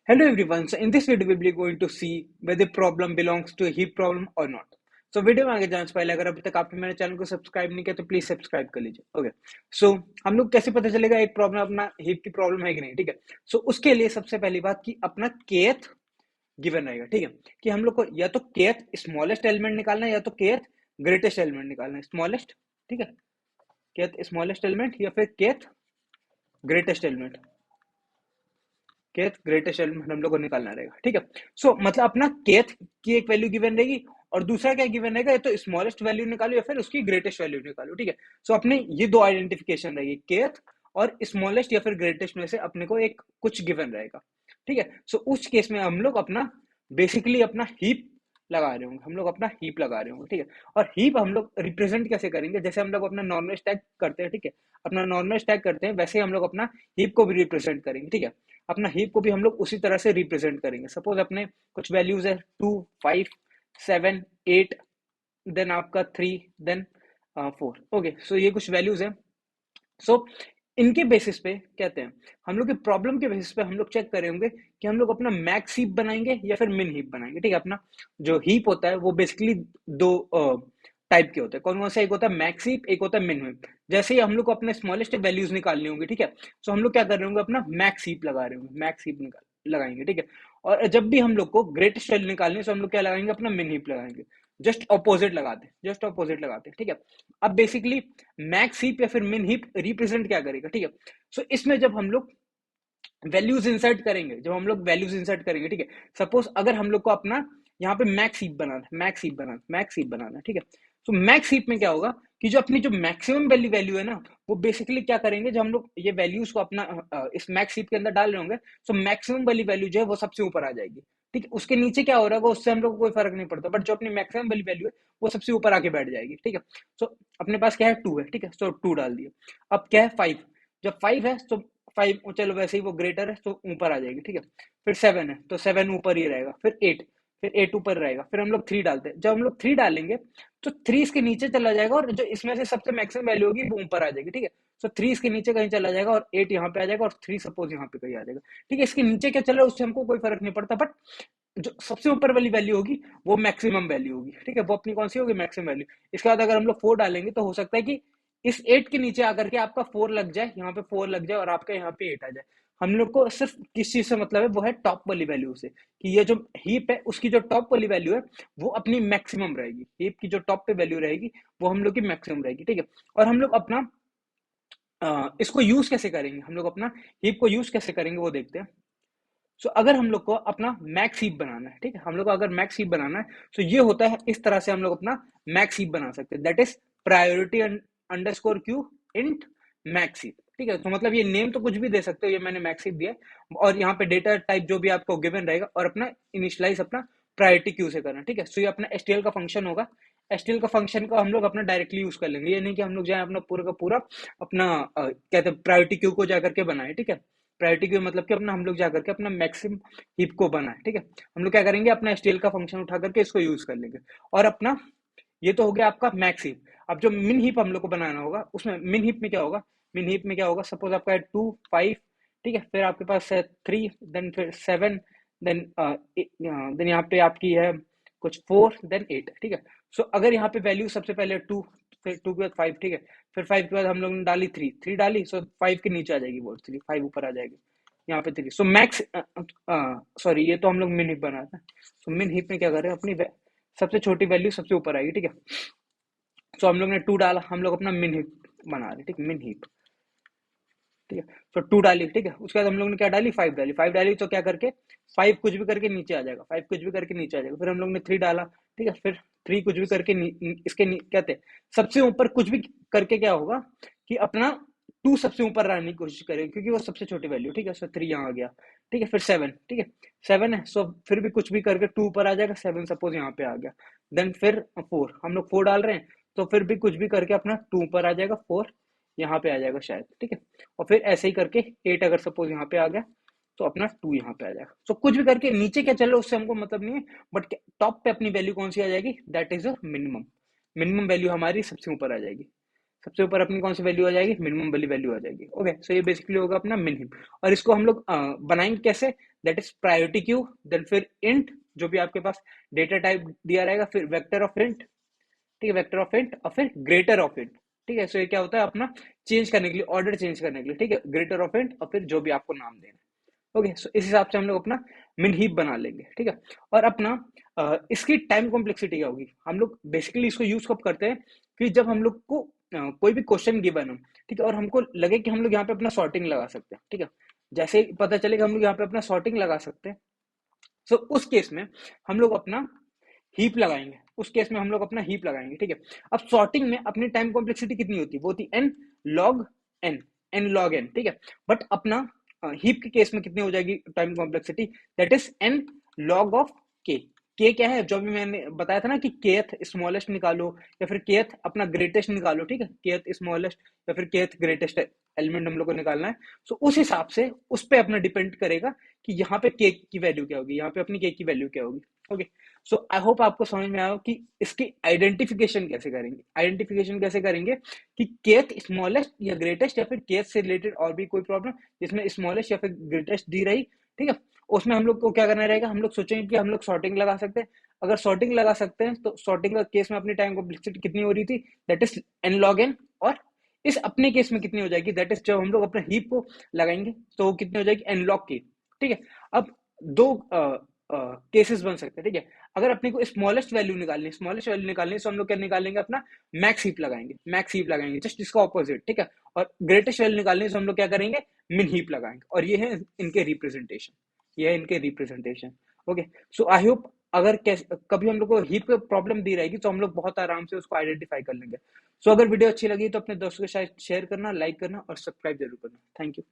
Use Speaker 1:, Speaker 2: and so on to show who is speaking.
Speaker 1: Hello everyone. So in this video we'll be going to see whether the problem belongs to a heap problem or not. So video में आगे जाने से पहले अगर अभी तक आपने मेरे चैनल को सब्सक्राइब नहीं किया तो प्लीज सब्सक्राइब कर लीजिए। ओके, सो हम लोग कैसे पता चलेगा एक प्रॉब्लम अपना हीप की प्रॉब्लम है कि नहीं, ठीक है। सो उसके लिए सबसे पहली बात कि अपना kth गिवन रहेगा, ठीक है, कि हम लोग को या तो kth स्मॉलेस्ट एलिमेंट निकालना है या तो kth ग्रेटेस्ट एलिमेंट निकालना है। स्मॉलेस्ट, ठीक है, kth स्मॉलेस्ट एलिमेंट या फिर kth greatest element, kth greatest element हम लोग को निकालना रहेगा, ठीक है। सो मतलब अपना केथ की एक वैल्यू गिवन रहेगी और दूसरा क्या गिवन रहेगा, या तो स्मॉलेस्ट वैल्यू निकालो या फिर उसकी ग्रेटेस्ट वैल्यू निकालो, ठीक है। सो अपने ये दो आइडेंटिफिकेशन रहेगी, केथ और स्मॉलेस्ट या फिर ग्रेटेस्ट में से अपने को एक कुछ गिवन रहेगा, ठीक है। सो उस केस में हम लोग अपना बेसिकली अपना हीप लगा रहे होंगे, हम लोग अपना हीप लगा रहे होंगे, ठीक है। और हीप हम लोग रिप्रेजेंट कैसे करेंगे, जैसे हम लोग अपना नॉर्मल स्टैक करते हैं, ठीक है, अपना नॉर्मल स्टैक करते हैं वैसे ही हम लोग अपना हीप को भी रिप्रेजेंट करेंगे, ठीक है। अपना हीप को भी हम लोग उसी तरह से रिप्रेजेंट करेंगे। सपोज अपने कुछ वैल्यूज है 2, 5, 7, 8, देन आपका 3, देन 4। ओके, सो ये कुछ वैल्यूज है। सो इनके बेसिस पे कहते हैं हम लोग के प्रॉब्लम के बेसिस पे हम लोग चेक करेंगे कि हम लोग अपना मैक्स हीप बनाएंगे या फिर मिन हीप बनाएंगे, ठीक है। अपना जो हीप होता है वो बेसिकली दो टाइप के होते हैं। कौन कौन सा, एक होता है मैक्स हीप, एक होता है मिन हीप। जैसे ही हम लोग को अपने स्मॉलेस्ट वैल्यूज निकालनी होंगी, ठीक है, सो हम लोग क्या कर रहे होंगे, अपना मैक्स हीप लगा रहे होंगे, मैक्स हीप निकाल लगाएंगे, ठीक है। और जब भी हम लोग को ग्रेटेस्ट वैल्यू निकालनी है तो हम लोग क्या लगाएंगे, अपना मिन हीप लगाएंगे। जस्ट ऑपोजिट लगाते हैं, जस्ट ऑपोजिट लगाते हैं, ठीक है। अब बेसिकली मैक्स हीप या फिर मिन हीप रिप्रेजेंट क्या करेगा, ठीक है। सो इसमें जब हम लोग वैल्यूज इंसर्ट करेंगे, जब हम लोग वैल्यूज इंसर्ट करेंगे, ठीक है, सपोज अगर हम लोग को अपना यहाँ पे मैक्स हीप बनाना है, मैक्स हीप बनाना, मैक्स हीप बनाना है, ठीक है। तो मैक्स हीप में क्या होगा कि जो अपनी जो मैक्सिमम वैल्यू वैल्यू है ना, वो बेसिकली क्या करेंगे, जब हम लोग ये वैल्यूज को अपना इस मैक्स हीप के अंदर डाल रहे होंगे, तो मैक्सिमम वाली वैल्यू जो है वो सबसे ऊपर आ जाएगी, ठीक है। उसके नीचे क्या हो रहा है उससे हम लोग को कोई फर्क नहीं पड़ता, बट जो अपनी मैक्सिमम वाली वैल्यू है वो सबसे ऊपर आके बैठ जाएगी, ठीक है। सो अपने पास क्या है, 2 है, ठीक है, सो 2 डाल दिए। अब क्या है, 5। जब 5 है तो 5 चलो वैसे ही वो ग्रेटर है तो ऊपर आ जाएगी, ठीक है। फिर 7 है तो 7 ऊपर ही रहेगा, फिर 8, फिर 8 ऊपर रहेगा। फिर हम लोग 3 डालते हैं, जब हम लोग 3 डालेंगे तो 3 इसके नीचे चला जाएगा और जो इसमें से सबसे मैक्सिमम वैल्यू होगी वो ऊपर आ जाएगी, ठीक है। सो 3 इसके नीचे कहीं चला जाएगा और 8 यहाँ पे आ जाएगा और 3 सपोज यहाँ पे कहीं आ जाएगा, ठीक है। इसके नीचे क्या चल रहा है उससे हमको कोई फर्क नहीं पड़ता, बट जो सबसे ऊपर वाली वैल्यू होगी वो मैक्सिमम वैल्यू होगी, ठीक है। वो अपनी कौन सी होगी, मैक्सिमम वैल्यू। इसके बाद अगर हम लोग 4 डालेंगे तो हो सकता है कि इस 8 के नीचे आकर के आपका 4 लग जाए, यहाँ पे 4 लग जाए और आपका यहाँ पे 8 आ जाए। हम लोग को सिर्फ किस चीज से मतलब है, वो है टॉप वाली वैल्यू से, कि ये जो हीप है उसकी जो टॉप वाली वैल्यू है वो अपनी मैक्सिमम रहेगी। हीप की जो टॉप पे वैल्यू रहेगी वो हम लोग की मैक्सिमम रहेगी, ठीक है। और हम लोग अपना इसको यूज कैसे करेंगे, हम लोग अपना हीप को यूज कैसे करेंगे वो देखते हैं। सो अगर हम लोग को अपना मैक्स हीप बनाना है, ठीक है, हम लोग को अगर मैक्स हीप बनाना है तो ये होता है, इस तरह से हम लोग अपना मैक्स हीप बना सकते हैं। That is priority underscore Q int max heap, ठीक है। तो मतलब ये नेम तो कुछ भी दे सकते हो, ये मैंने मैक्स हीप दिया है और यहाँ पे डेटा टाइप जो भी आपको गिवन रहेगा और अपना इनिशियलाइज अपना प्रायोरिटी क्यू से करना, ठीक है। सो ये अपना एसटीएल का फंक्शन होगा। एसटीएल का फंक्शन को हम लोग अपना डायरेक्टली यूज कर लेंगे, ये नहीं कि हम लोग जाए अपना पूरा का पूरा अपना कहते हैं प्रायोरिटी क्यू को जाकर के बनाए, ठीक है। प्रायोरिटी क्यू मतलब कि अपना हम लोग जाकर के अपना मैक्सिमम हीप को बनाए, ठीक है। हम लोग क्या करेंगे, अपना एसटीएल का फंक्शन उठा करके इसको यूज कर लेंगे और अपना ये तो हो गया आपका मैक्स हीप। अब जो मिन हीप हम लोग को बनाना होगा उसमें मिन हीप में क्या होगा, मिन हीप में क्या होगा, सपोज आपका है 2, 5, ठीक है, फिर आपके पास है 3, देन फिर 7, देन देन यहाँ पे आपकी है कुछ 4, देन 8, ठीक है। सो अगर यहाँ पे वैल्यू सबसे पहले 2, फिर 2 के बाद 5, ठीक है, फिर 5 के बाद हम लोग ने डाली 3, 3 डाली, सो 5 के नीचे आ जाएगी वो 3, 5 ऊपर आ जाएगी यहाँ पे 3। सो मैक्स सॉरी ये तो हम लोग मिन हीप बना था। सो मिन हीप में क्या कर रहे हैं, अपनी सबसे छोटी वैल्यू सबसे ऊपर आएगी, ठीक है। सो हम लोग ने 2 डाला, हम लोग अपना मिन हीप बना रहे, ठीक है, मिन हीप, ठीक है। तो 2 डाली, ठीक है, उसके बाद हम लोग ने क्या डाली, 5 डाली, 5 डाली तो क्या करके 5 कुछ भी करके नीचे आ जाएगा, 5 कुछ भी करके नीचे आ जाएगा। फिर हम लोग ने 3 डाला, ठीक है, फिर 3 कुछ भी करके कहते हैं सबसे ऊपर कुछ भी करके क्या होगा कि अपना 2 सबसे ऊपर लाने की कोशिश करें क्योंकि वो सबसे छोटी वैल्यू, ठीक है। सो 3 यहाँ आ गया, ठीक है, फिर 7, ठीक है, 7 है, सो फिर भी कुछ भी करके 2 ऊपर आ जाएगा, 7 सपोज यहाँ पे आ गया। देन फिर 4, हम लोग 4 डाल रहे हैं तो फिर भी कुछ भी करके अपना 2 ऊपर आ जाएगा, 4 यहाँ पे आ जाएगा शायद, ठीक है। और फिर ऐसे ही करके 8 अगर सपोज यहाँ पे आ गया तो अपना 2 यहाँ पे आ जाएगा। सो कुछ भी करके नीचे क्या चल रहा है उससे हमको मतलब नहीं है, बट टॉप पे अपनी वैल्यू कौन सी आ जाएगी, that is a minimum. Minimum value हमारी सबसे ऊपर आ जाएगी, सबसे ऊपर अपनी कौन सी वैल्यू आ जाएगी, मिनिमम वाली वैल्यू आ जाएगी। ओके, सो ये बेसिकली होगा अपना मिन हीप। और इसको हम लोग बनाएंगे कैसे, that is priority queue, then फिर इंट जो भी आपके पास डेटा टाइप दिया रहेगा, फिर वेक्टर ऑफ इंट, ठीक है, वेक्टर ऑफ इंट और फिर ग्रेटर ऑफ इंट। ठीक है, सो ये क्या होता है अपना चेंज करने के लिए, ऑर्डर चेंज करने के लिए, ठीक है, ग्रेटर ऑफ इंट और फिर जो भी आपको नाम देना है। ओके, सो इस हिसाब से हम लोग अपना मिन हीप बना लेंगे, ठीक है। और अपना इसकी टाइम कॉम्प्लेक्सिटी क्या होगी, हम लोग बेसिकली इसको यूज कब करते हैं कि जब हम लोग को कोई भी क्वेश्चन गिवन हो, ठीक है, और हमको लगे कि हम लोग यहाँ पे अपना सॉर्टिंग लगा सकते हैं, ठीक है, जैसे ही पता चलेगा हम लोग यहाँ पे अपना सॉर्टिंग लगा सकते हैं, सो उस केस में हम लोग अपना हीप लगाएंगे, उस केस में हम लोग अपना हीप लगाएंगे, ठीक है। अब सॉर्टिंग में अपनी टाइम कॉम्प्लेक्सिटी कितनी होती है, वो होती n log n, n log n, ठीक है। बट अपना हीप के केस में कितनी हो जाएगी time complexity, that is n log of के। के क्या है, जो भी मैंने बताया था ना कि केथ स्मॉलेस्ट निकालो या फिर केथ अपना ग्रेटेस्ट निकालो, ठीक है, केथ स्मॉलेस्ट या फिर केथ ग्रेटेस्ट एलिमेंट हम लोग को निकालना है। सो उस हिसाब से उस पर अपना डिपेंड करेगा कि यहाँ पे के की वैल्यू क्या होगी, यहाँ पे अपनी के की वैल्यू क्या होगी। ओके, सो आई होप आपको समझ में आया कि इसकी आइडेंटिफिकेशन कैसे करेंगे, आइडेंटिफिकेशन कैसे करेंगे कि केथ स्मॉलेस्ट या ग्रेटेस्ट या फिर केथ से रिलेटेड और भी कोई प्रॉब्लम जिसमें स्मॉलेस्ट या फिर ग्रेटेस्ट दी रही, ठीक है, उसमें हम लोग को क्या करना रहेगा, हम लोग सोचेंगे कि हम लोग सॉर्टिंग लगा सकते हैं। अगर सॉर्टिंग लगा सकते हैं तो सॉर्टिंग का केस में अपनी टाइम कॉम्प्लेक्सिटी कितनी हो रही थी, that is n log n. और इस अपने केस में कितनी हो जाएगी, दैट इज जब हम लोग अपने हीप को लगाएंगे तो वो कितनी हो जाएगी, एन लॉग की, ठीक है। अब दो केसेस बन सकते हैं, ठीक है। अगर अपने को स्मॉलेस्ट वैल्यू निकालनी, स्मॉलेस्ट वैल्यू निकालनी, तो हम लोग क्या निकालेंगे, अपना मैक्स हीप लगाएंगे, मैक्स हीप लगाएंगे, जस्ट इसका ऑपोजिट, ठीक है। और ग्रेटेस्ट वैल्यू निकालनी, तो हम लोग क्या करेंगे, मिन हीप लगाएंगे। और ये है इनके रिप्रेजेंटेशन, ये है इनके representation. Okay, so I hope अगर कभी हम लोग को हीप प्रॉब्लम दी रहेगी तो हम लोग बहुत आराम से उसको आइडेंटिफाई कर लेंगे। सो अगर वीडियो अच्छी लगी तो अपने दोस्तों के साथ शेयर करना, लाइक करना और सब्सक्राइब जरूर करना। Thank you.